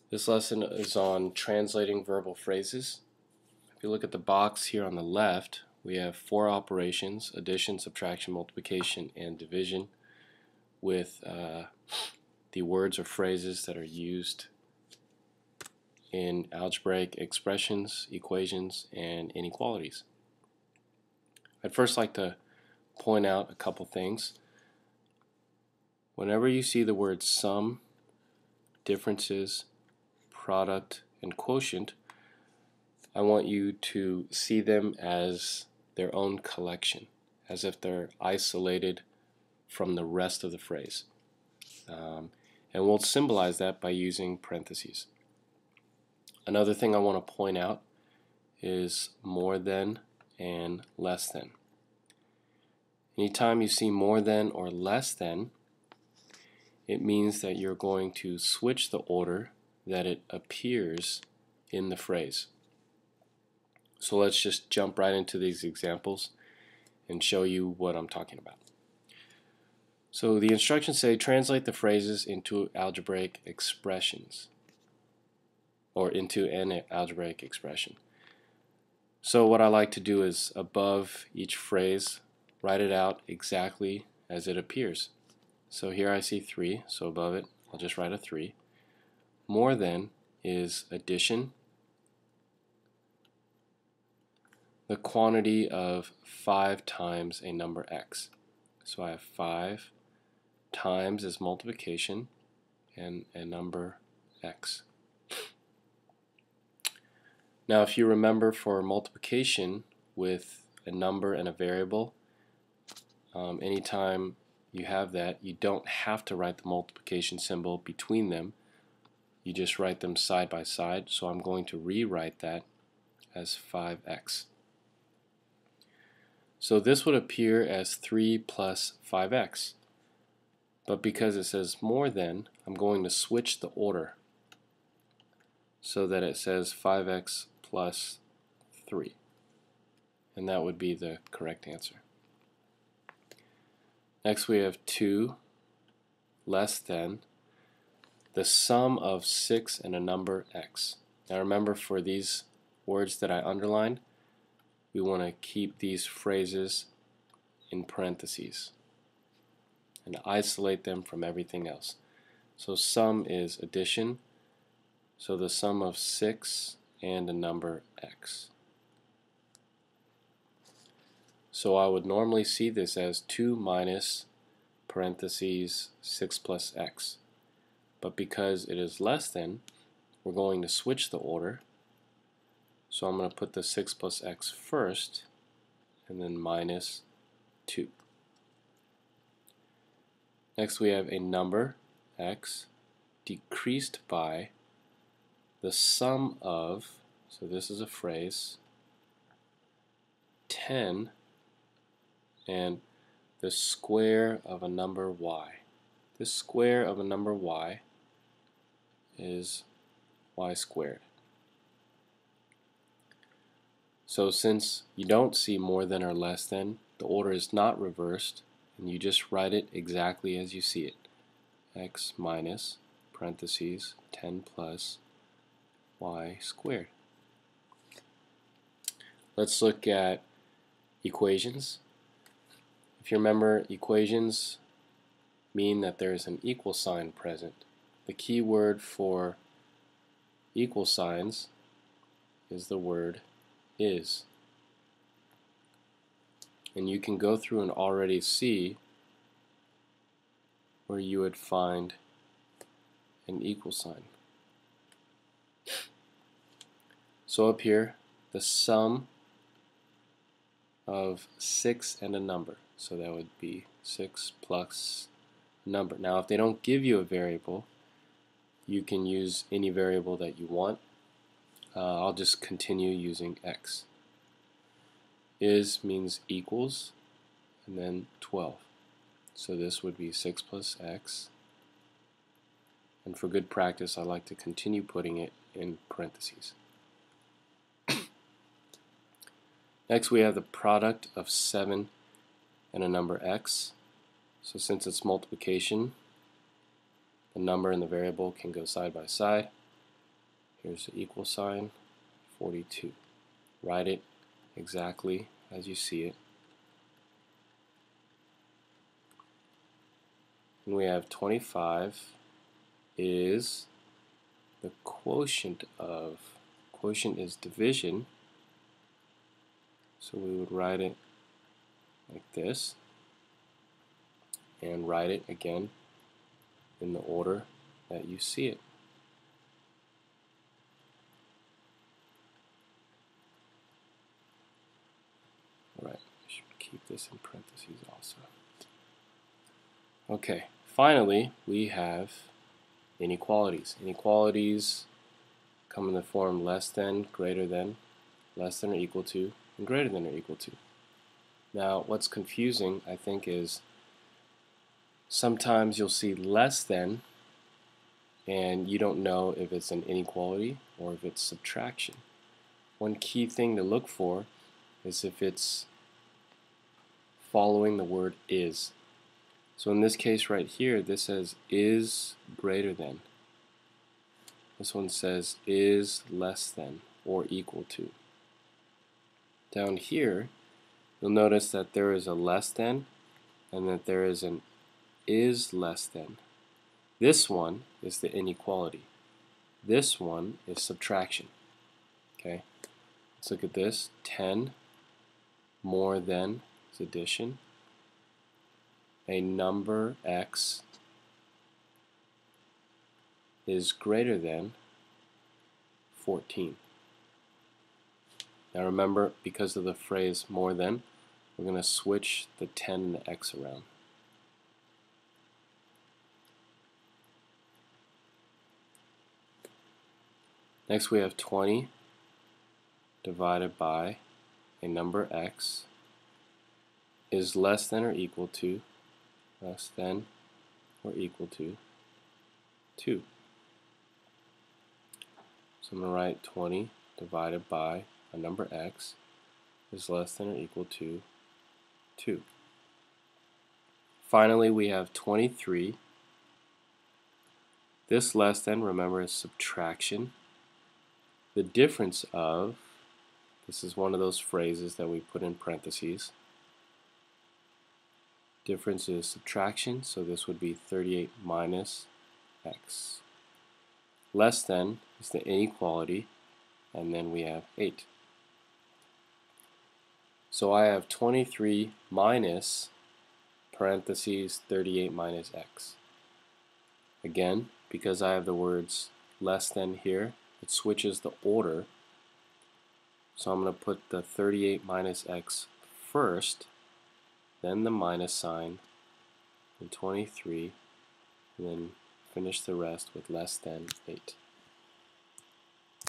This lesson is on translating verbal phrases. If you look at the box here on the left, we have four operations: addition, subtraction, multiplication, and division, with the words or phrases that are used in algebraic expressions, equations, and inequalities. I'd first like to point out a couple things. Whenever you see the words sum, differences, product, and quotient, I want you to see them as their own collection, as if they're isolated from the rest of the phrase. And we'll symbolize that by using parentheses. Another thing I want to point out is more than and less than. Anytime you see more than or less than, it means that you're going to switch the order that it appears in the phrase. So let's just jump right into these examples and show you what I'm talking about. So the instructions say translate the phrases into algebraic expressions, or into an algebraic expression. So what I like to do is above each phrase, write it out exactly as it appears. So here I see 3, so above it I'll just write a 3. More than is addition, the quantity of 5 times a number x. So I have 5 times is multiplication and a number x. Now if you remember, for multiplication with a number and a variable, anytime you have that, you don't have to write the multiplication symbol between them. You just write them side by side. So I'm going to rewrite that as 5x. So this would appear as 3 plus 5x. But because it says more than, I'm going to switch the order so that it says 5x plus 3. And that would be the correct answer. Next we have 2 less than the sum of 6 and a number x. Now remember, for these words that I underlined, we want to keep these phrases in parentheses and isolate them from everything else. So sum is addition, so the sum of 6 and a number x. So I would normally see this as 2 minus parentheses 6 plus x. But because it is less than, we're going to switch the order. So I'm going to put the 6 plus x first, and then minus 2. Next we have a number, x, decreased by the sum of, so this is a phrase, 10 and the square of a number y. The square of a number y is y squared. So since you don't see more than or less than, the order is not reversed, and you just write it exactly as you see it. X minus parentheses 10 plus y squared. Let's look at equations. If you remember, equations mean that there is an equal sign present. The key word for equal signs is the word is. And you can go through and already see where you would find an equal sign. So up here, the sum of 6 and a number. So that would be 6 plus a number. Now if they don't give you a variable, you can use any variable that you want. I'll just continue using x. Is means equals, and then 12. So this would be 6 plus x. And for good practice, I like to continue putting it in parentheses. Next we have the product of 7 and a number x. So since it's multiplication, the number and the variable can go side by side. Here's the equal sign, 42. Write it exactly as you see it. And we have 25 is the quotient of, quotient is division, so we would write it like this, and write it again in the order that you see it. Alright, I should keep this in parentheses also. Okay, finally we have inequalities. Inequalities come in the form less than, greater than, less than or equal to, and greater than or equal to. Now what's confusing, I think, is sometimes you'll see less than and you don't know if it's an inequality or if it's subtraction. One key thing to look for is if it's following the word is. So in this case right here, this says is greater than. This one says is less than or equal to. Down here, you'll notice that there is a less than and that there is an is less than. This one is the inequality. This one is subtraction. Okay, let's look at this. 10 more than is addition. A number x is greater than 14. Now remember, because of the phrase more than, we're going to switch the 10 and the x around. Next we have 20 divided by a number x is less than or equal to, less than or equal to 2. So I'm going to write 20 divided by a number x is less than or equal to 2. Finally, we have 23. This less than, remember, is subtraction. The difference of, this is one of those phrases that we put in parentheses. Difference is subtraction, so this would be 38 minus x. Less than is the inequality, and then we have 8. So I have 23 minus parentheses 38 minus x. Again, because I have the words less than here, it switches the order. So I'm going to put the 38 minus x first, then the minus sign, and 23, and then finish the rest with less than 8.